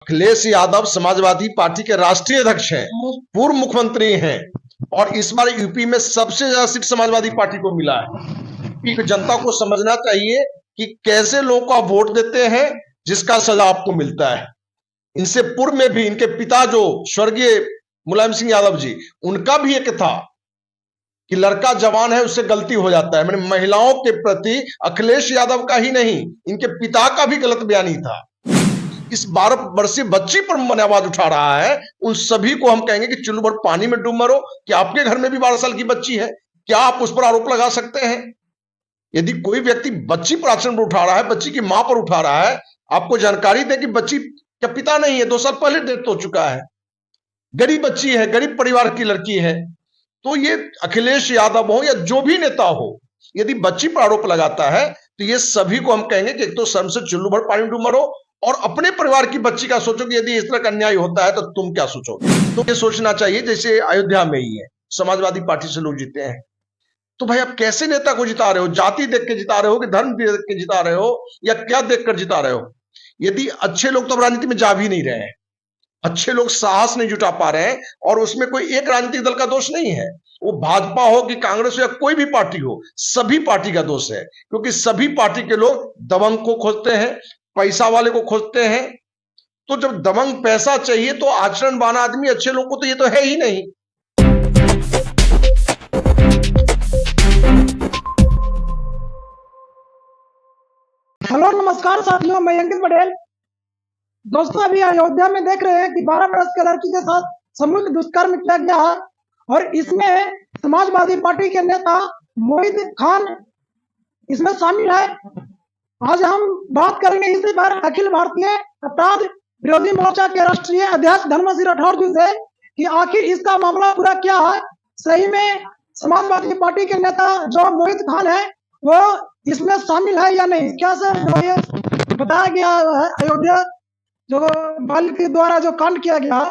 Akhilesh Yadav Samajwadi party के राष्ट्रीय अध्यक्ष हैं, पूर्व मुख्यमंत्री हैं और इस बार यूपी में सबसे ज्यादा सीट समाजवादी पार्टी को मिला है। यूपी की जनता को समझना चाहिए कि कैसे लोग का वोट देते हैं जिसका सजा आपको मिलता है। इनसे पूर्व में भी इनके पिता जो स्वर्गीय मुलायम सिंह यादव जी, उनका भी एक था कि लड़का जवान है उससे गलती हो जाता है। मैंने महिलाओं के प्रति अखिलेश यादव का ही नहीं, इनके पिता का भी गलत बयानी था। इस 12 वर्षीय बच्ची पर मन आवाज उठा रहा है, उन सभी को हम कहेंगे कि चुल्लू भर पानी में डूब मरो। कि आपके घर में भी 12 साल की बच्ची है, क्या आप उस पर आरोप लगा सकते हैं? यदि कोई व्यक्ति बच्ची पर आचरण पर उठा रहा है, बच्ची की मां पर उठा रहा है, आपको जानकारी दे कि बच्ची का पिता नहीं है, 2 साल पहले डेथ हो चुका है, गरीब बच्ची है, गरीब परिवार की लड़की है। तो ये अखिलेश यादव हो या जो भी नेता हो, यदि बच्ची पर आरोप लगाता है तो ये सभी को हम कहेंगे कि एक तो शर्म से चुल्लू भर पानी में डूब मरो और अपने परिवार की बच्ची का सोचो कि यदि इस तरह का अन्याय होता है तो तुम क्या सोचोगे। तो ये सोचना चाहिए जैसे अयोध्या में ही है, समाजवादी पार्टी से लोग जीते हैं। तो भाई आप कैसे नेता को जिता रहे हो? जाति देख के जिता रहे हो कि धर्म देख के जिता रहे हो या क्या देखकर जिता रहे हो? यदि अच्छे लोग तो राजनीति में जा भी नहीं रहे हैं, अच्छे लोग साहस नहीं जुटा पा रहे हैं और उसमें कोई एक राजनीतिक दल का दोष नहीं है। वो भाजपा हो कि कांग्रेस हो या कोई भी पार्टी हो, सभी पार्टी का दोष है, क्योंकि सभी पार्टी के लोग दबंग को खोजते हैं, पैसा वाले को खोजते हैं। तो जब दबंग पैसा चाहिए तो आचरणवान आदमी अच्छे लोग को तो ये तो है ही नहीं। हेलो नमस्कार साथियों, मैं अंकित पटेल। दोस्तों, अभी अयोध्या में देख रहे हैं कि 12 वर्ष के लड़की के साथ सामूहिक दुष्कर्म किया गया है और इसमें समाजवादी पार्टी के नेता मोहित खान इसमें शामिल है। आज हम बात करेंगे इसी पर अखिल भारतीय अपराध विरोधी मोर्चा के राष्ट्रीय अध्यक्ष धर्मसिंह राठौर जी से कि आखिर इसका मामला पूरा क्या है। सही में समाजवादी पार्टी के नेता जो मोहित खान है वो इसमें शामिल है या नहीं? क्या सर ये बताया गया है अयोध्या जो बाल के द्वारा जो कांड किया गया,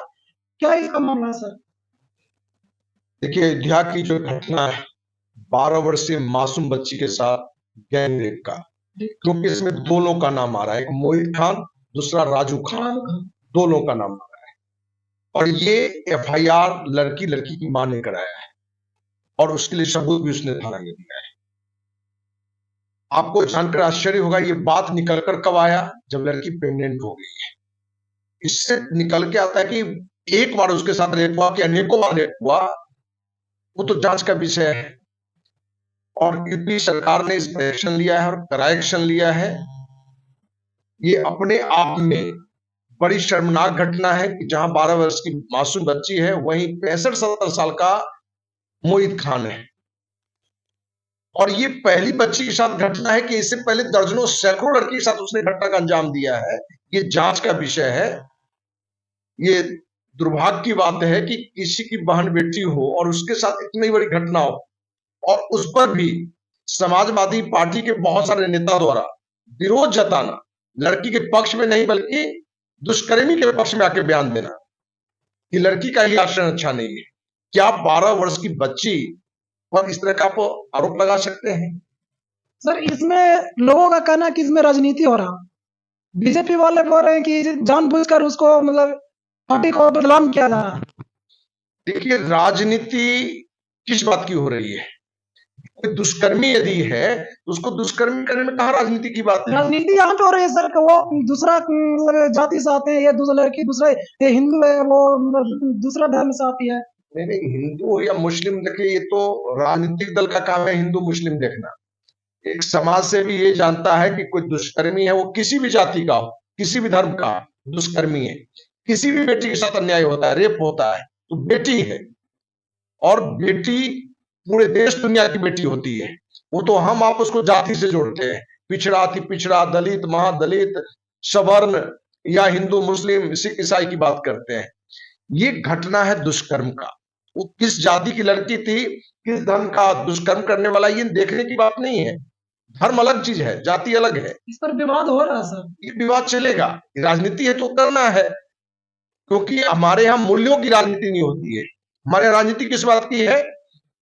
क्या इसका मामला है सर? देखिए, अयोध्या की जो घटना है 12 वर्षीय मासूम बच्ची के साथ गैंग रेप का, क्योंकि इसमें दो लोगों का नाम आ रहा है, एक मोहित खान, दूसरा राजू खान, दो लोगों का नाम आ रहा है। और ये एफआईआर लड़की की मां ने कराया है और उसके लिए सबूत भी उसने थाना में दिया है। आपको जानकर आश्चर्य होगा, ये बात निकलकर कब आया? जब लड़की प्रेग्नेंट हो गई है। इससे निकल के आता है कि एक बार उसके साथ रेप हुआ कि अनेकों बार रेप हुआ, वो तो जांच का विषय है। और यूपी सरकार ने इस पर एक्शन लिया है और कड़ा एक्शन लिया है। ये अपने आप में बड़ी शर्मनाक घटना है कि जहां 12 वर्ष की मासूम बच्ची है, वहीं 65-70 साल का मोहित खान है। और ये पहली बच्ची के साथ घटना है कि इससे पहले दर्जनों सैकड़ों लड़की के साथ उसने घटना का अंजाम दिया है। ये जांच का विषय है। ये दुर्भाग्य की बात है कि किसी की बहन बेटी हो और उसके साथ इतनी बड़ी घटना हो और उस पर भी समाजवादी पार्टी के बहुत सारे नेता द्वारा विरोध जताना, लड़की के पक्ष में नहीं बल्कि दुष्कर्मी के पक्ष में आके बयान देना कि लड़की का ही आचरण अच्छा नहीं है। क्या 12 वर्ष की बच्ची पर इस तरह का आप आरोप लगा सकते हैं? सर, इसमें लोगों का कहना है कि इसमें राजनीति हो रहा है। बीजेपी वाले बोल रहे हैं कि जानबूझकर उसको मतलब पार्टी को बदनाम किया जा रहा है। देखिए, राजनीति किस बात की हो रही है? कोई दुष्कर्मी यदि है तो उसको दुष्कर्मी करने में कहाँ राजनीति की बात है? राजनीति यहाँ पे हो रही है सर, वो दूसरा जाति से आते हैं, ये दूसरा लड़की दूसरा ये हिंदू है, वो दूसरा धर्म से आती है। नहीं, हिंदू या मुस्लिम, देखिए ये तो राजनीतिक दल का काम है हिंदू मुस्लिम देखना। एक समाज से भी ये जानता है कि कोई दुष्कर्मी है, वो किसी भी जाति का हो, किसी भी धर्म का दुष्कर्मी है। किसी भी बेटी के साथ अन्याय होता है, रेप होता है, तो बेटी है और बेटी पूरे देश दुनिया की बेटी होती है। वो तो हम आप उसको जाति से जोड़ते हैं, पिछड़ा अति पिछड़ा, दलित महादलित, सवर्ण या हिंदू मुस्लिम सिख ईसाई की बात करते हैं। ये घटना है दुष्कर्म का। वो किस जाति की लड़की थी, किस धर्म का दुष्कर्म करने वाला, ये देखने की बात नहीं है। धर्म अलग चीज है, जाति अलग है। इस पर विवाद हो रहा है सर। ये विवाद चलेगा, राजनीति है तो करना है, क्योंकि हमारे यहाँ मूल्यों की राजनीति नहीं होती है। हमारे यहाँ राजनीति किस बात की है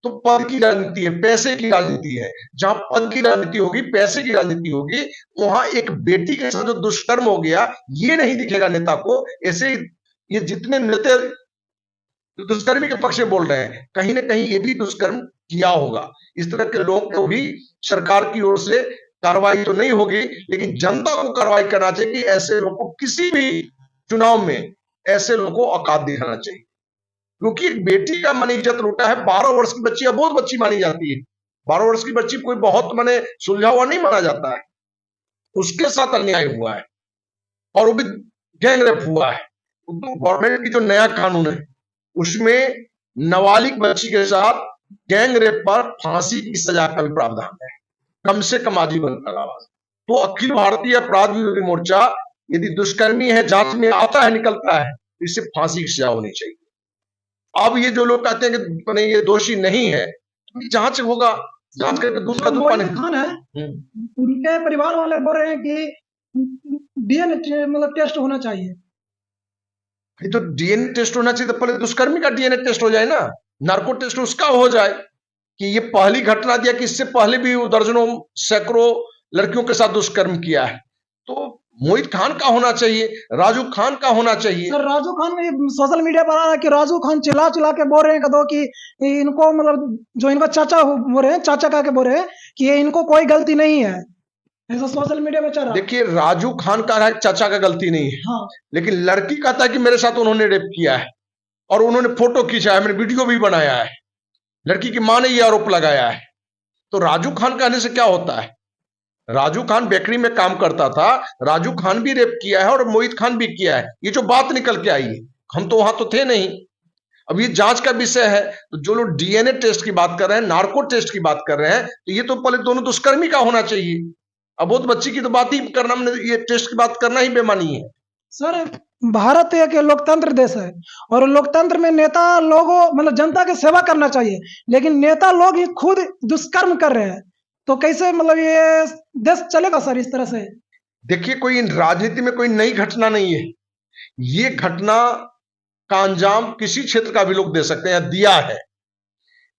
तो पद की राजनीति है, पैसे की राजनीति है। जहां पद की राजनीति होगी, पैसे की राजनीति होगी, वहां एक बेटी के साथ जो दुष्कर्म हो गया, ये नहीं दिखेगा नेता को। ऐसे ये जितने नेता दुष्कर्मी के पक्ष में बोल रहे हैं, कहीं ना कहीं ये भी दुष्कर्म किया होगा। इस तरह के लोगों को भी सरकार की ओर से कार्रवाई तो नहीं होगी, लेकिन जनता को कार्रवाई करना चाहिए कि ऐसे लोगों को किसी भी चुनाव में ऐसे लोगों को औकात दिखाना चाहिए। क्योंकि एक बेटी का मन इज्जत लूटा है। 12 वर्ष की बच्ची अब बहुत बच्ची मानी जाती है। 12 वर्ष की बच्ची कोई बहुत माने सुलझा हुआ नहीं माना जाता है। उसके साथ अन्याय हुआ है और वो भी गैंग रेप हुआ है। तो गवर्नमेंट की जो नया कानून है उसमें नाबालिग बच्ची के साथ गैंग रेप पर फांसी की सजा का भी प्रावधान है, कम से कम आजीवन कारावास। तो अखिल भारतीय अपराध विरोधी मोर्चा यदि दुष्कर्मी है, जांच में आता है, निकलता है, तो इसे फांसी की सजा होनी चाहिए। अब ये जो लोग कहते हैं कि ये दोषी नहीं है, जांच होगा, जांच करके दूसरा मोहित खान है, उनके परिवार वाले बोल रहे हैं कि डीएनए मतलब टेस्ट होना चाहिए। तो डीएनए टेस्ट होना चाहिए, तो पहले दुष्कर्मी का डीएनए टेस्ट हो जाए ना, नार्को टेस्ट उसका हो जाए कि ये पहली घटना दिया कि इससे पहले भी दर्जनों सैकड़ों लड़कियों के साथ दुष्कर्म किया है। तो मोहित खान का होना चाहिए, राजू खान का होना चाहिए। सर राजू खान में सोशल मीडिया पर आ रहा है कि राजू खान चिल्ला चिल्ला के बोल रहे हैं कदो कि इनको मतलब जो इनका चाचा बोल रहे हैं, चाचा का के बोल रहे हैं कि ये इनको कोई गलती नहीं है, ऐसा सोशल मीडिया में चल रहा है। देखिए, राजू खान का रहा है चाचा का गलती नहीं है, हाँ। लेकिन लड़की कहता है कि मेरे साथ उन्होंने रेप किया है और उन्होंने फोटो खींचा है, मैंने वीडियो भी बनाया है। लड़की की मां ने ये आरोप लगाया है। तो राजू खान कहने से क्या होता है? राजू खान बेकरी में काम करता था, राजू खान भी रेप किया है और मोहित खान भी किया है। ये जो बात निकल के आई है, हम तो वहां तो थे नहीं। अब ये जांच का विषय है। तो जो लोग डीएनए टेस्ट की बात कर रहे हैं, नार्को टेस्ट की बात कर रहे हैं, तो ये तो पहले दोनों दुष्कर्मी का होना चाहिए। अब बहुत बच्ची की तो बात ही करना, ये टेस्ट की बात करना ही बेमानी है। सर भारत एक लोकतंत्र देश है और लोकतंत्र में नेता लोगों मतलब जनता की सेवा करना चाहिए, लेकिन नेता लोग ही खुद दुष्कर्म कर रहे हैं, तो कैसे मतलब ये देश चलेगा सर इस तरह से? देखिए, कोई राजनीति में कोई नई घटना नहीं है। ये घटना का अंजाम किसी क्षेत्र का भी लोग दे सकते हैं या दिया है।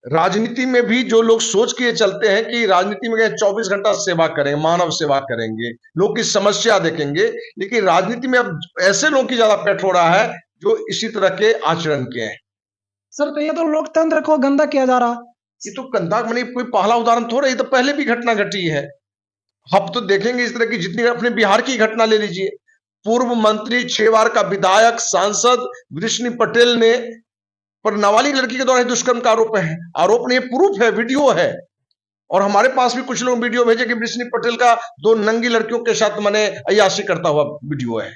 राजनीति में भी जो लोग सोच के चलते हैं कि राजनीति में 24 घंटा सेवा करेंगे, मानव सेवा करेंगे, लोग की समस्या देखेंगे, लेकिन राजनीति में अब ऐसे लोगों की ज्यादा पेट हो रहा है जो इसी तरह के आचरण के हैं। सर तो ये तो लोकतंत्र को गंदा किया जा रहा। ये तो गंदा मानी कोई पहला उदाहरण थोड़ा, ये तो पहले भी घटना घटी है। अब तो देखेंगे इस तरह की जितनी, अपने बिहार की घटना ले लीजिए। पूर्व मंत्री, 6 बार का विधायक, सांसद वृष्णि पटेल ने पर नाबालिग लड़की के द्वारा दुष्कर्म का आरोप है। आरोप नहीं, प्रूफ है, वीडियो है। और हमारे पास भी कुछ लोग वीडियो भेजे कि वृष्णि पटेल का 2 नंगी लड़कियों के साथ मैंने अय्याशी करता हुआ वीडियो है।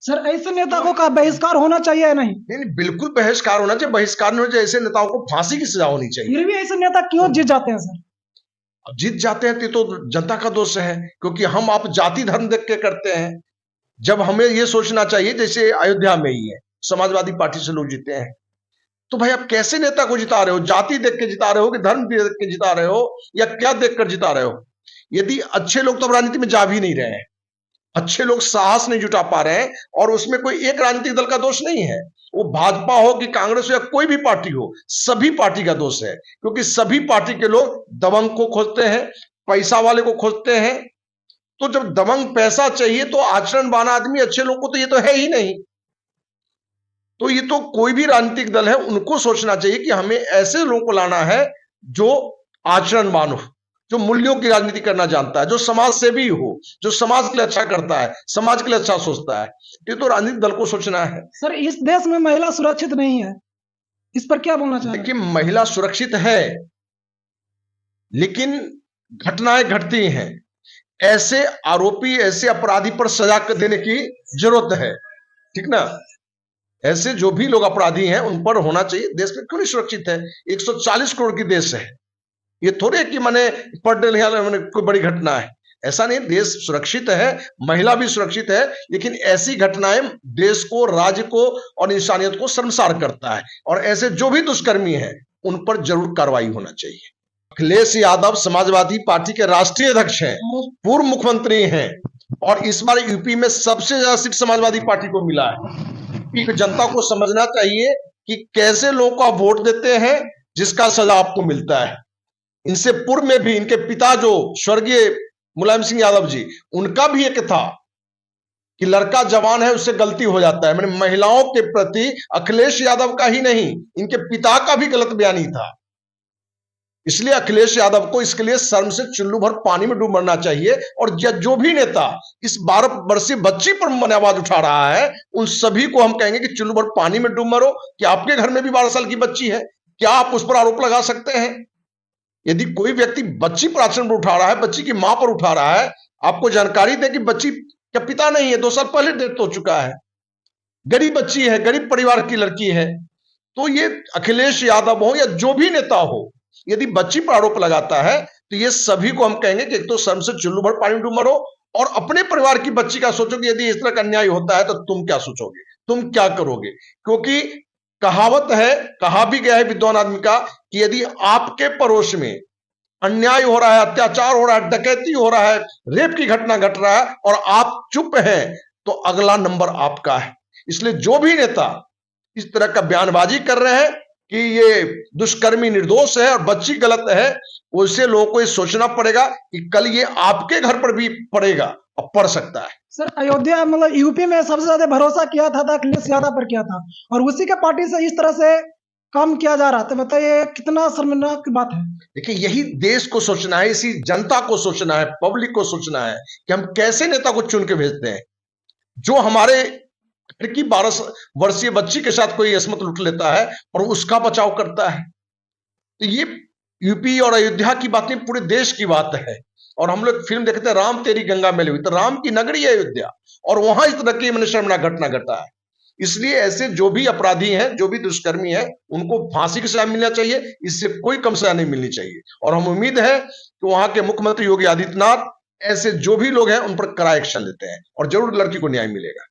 सर ऐसे नेता को का बहिष्कार होना चाहिए या नहीं? नहीं, बिल्कुल बहिष्कार होना चाहिए। बहिष्कार नहीं होना चाहिए, ऐसे नेताओं को फांसी की सजा होनी चाहिए। फिर भी ऐसे नेता क्यों जीत जाते हैं सर? जीत जाते हैं तो जनता का दोष है, क्योंकि हम आप जाति धर्म देख के करते हैं। जब हमें ये सोचना चाहिए, जैसे अयोध्या में ही है, समाजवादी पार्टी से लोग जीते हैं, तो भाई आप कैसे नेता को जिता रहे हो? जाति देख के जिता रहे हो कि धर्म देख के जिता रहे हो, या क्या देखकर जिता रहे हो? यदि अच्छे लोग तो राजनीति में जा भी नहीं रहे हैं, अच्छे लोग साहस नहीं जुटा पा रहे हैं, और उसमें कोई एक राजनीतिक दल का दोष नहीं है। वो भाजपा हो कि कांग्रेस हो या कोई भी पार्टी हो, सभी पार्टी का दोष है, क्योंकि सभी पार्टी के लोग दबंग को खोजते हैं, पैसा वाले को खोजते हैं। तो जब दबंग पैसा चाहिए तो आचरणवान आदमी, अच्छे लोग को तो ये तो है ही नहीं। तो ये तो कोई भी राजनीतिक दल है, उनको सोचना चाहिए कि हमें ऐसे लोगों को लाना है जो आचरणवान हो, जो मूल्यों की राजनीति करना जानता है, जो समाज सेवी हो, जो समाज के लिए अच्छा करता है, समाज के लिए अच्छा सोचता है। ये तो राजनीतिक दल को सोचना है। सर इस देश में महिला सुरक्षित नहीं है, इस पर क्या बोलना चाहिए? देखिए, महिला सुरक्षित है, लेकिन घटनाएं घटती हैं। ऐसे आरोपी, ऐसे अपराधी पर सजा देने की जरूरत है, ठीक ना? ऐसे जो भी लोग अपराधी हैं उन पर होना चाहिए। देश में क्यों नहीं सुरक्षित है? 140 करोड़ की देश है। ये थोड़े कि मैंने पर डे कोई बड़ी घटना है, ऐसा नहीं। देश सुरक्षित है, महिला भी सुरक्षित है, लेकिन ऐसी घटनाएं देश को, राज्य को और इंसानियत को शर्मसार करता है। और ऐसे जो भी दुष्कर्मी हैं उन पर जरूर कार्रवाई होना चाहिए। अखिलेश यादव समाजवादी पार्टी के राष्ट्रीय अध्यक्ष हैं, पूर्व मुख्यमंत्री हैं, और इस बार यूपी में सबसे ज्यादा सीट समाजवादी पार्टी को मिला है। जनता को समझना चाहिए कि कैसे लोगों को वोट देते हैं, जिसका सजा आपको मिलता है। इनसे पूर्व में भी इनके पिता जो स्वर्गीय मुलायम सिंह यादव जी, उनका भी एक था कि लड़का जवान है उससे गलती हो जाता है। मैंने महिलाओं के प्रति अखिलेश यादव का ही नहीं, इनके पिता का भी गलत बयानी था। इसलिए अखिलेश यादव को इसके लिए शर्म से चुल्लू भर पानी में डूब मरना चाहिए। और जो भी नेता इस 12 वर्षीय बच्ची पर आवाज उठा रहा है, उन सभी को हम कहेंगे कि चुल्लू भर पानी में डूब मरो। कि आपके घर में भी 12 साल की बच्ची है, क्या आप उस पर आरोप लगा सकते हैं? यदि कोई व्यक्ति बच्ची पर आचरण उठा रहा है, बच्ची की मां पर उठा रहा है, आपको जानकारी दे कि बच्ची का पिता नहीं है, 2 साल पहले डेथ हो चुका है, गरीब बच्ची है, गरीब परिवार की लड़की है। तो ये अखिलेश यादव हो या जो भी नेता हो, यदि बच्ची पर आरोप लगाता है तो ये सभी को हम कहेंगे कि एक तो शर्म से चुल्लू भर पानी में डूब मरो, और अपने परिवार की बच्ची का सोचो कि यदि इस तरह का अन्याय होता है तो तुम क्या सोचोगे, तुम क्या करोगे। क्योंकि कहावत है, कहा भी गया है विद्वान आदमी का, कि यदि आपके पड़ोस में अन्याय हो रहा है, अत्याचार हो रहा है, डकैती हो रहा है, रेप की घटना घट रहा है और आप चुप हैं, तो अगला नंबर आपका है। इसलिए जो भी नेता इस तरह का बयानबाजी कर रहे हैं कि ये दुष्कर्मी निर्दोष है और बच्ची गलत है, उससे लोगों को ये सोचना पड़ेगा कि कल ये आपके घर पर भी पड़ेगा और पड़ सकता है। सर, अयोध्या मतलब यूपी में सबसे ज्यादा भरोसा किया था अखिलेश यादव पर किया था, और उसी के पार्टी से इस तरह से काम किया जा रहा था। बताइए कितना शर्मनाक की बात है। देखिए, यही देश को सोचना है, इसी जनता को सोचना है, पब्लिक को सोचना है कि हम कैसे नेता को चुन के भेजते हैं। जो हमारे घर की 12 वर्षीय बच्ची के साथ कोई असमत लूट लेता है और उसका बचाव करता है, तो ये यूपी और अयोध्या की बात नहीं, पूरे देश की बात है। और हम लोग फिल्म देखते हैं राम तेरी गंगा मैली हुई, तो राम की नगरी है अयोध्या, और वहां इस तरह की शर्मनाक घटना घटा है। इसलिए ऐसे जो भी अपराधी हैं, जो भी दुष्कर्मी है, उनको फांसी की सजा मिलना चाहिए, इससे कोई कम सजा नहीं मिलनी चाहिए। और हम उम्मीद है कि वहां के मुख्यमंत्री योगी आदित्यनाथ ऐसे जो भी लोग हैं उन पर कड़ा एक्शन लेते हैं और जरूर लड़की को न्याय मिलेगा।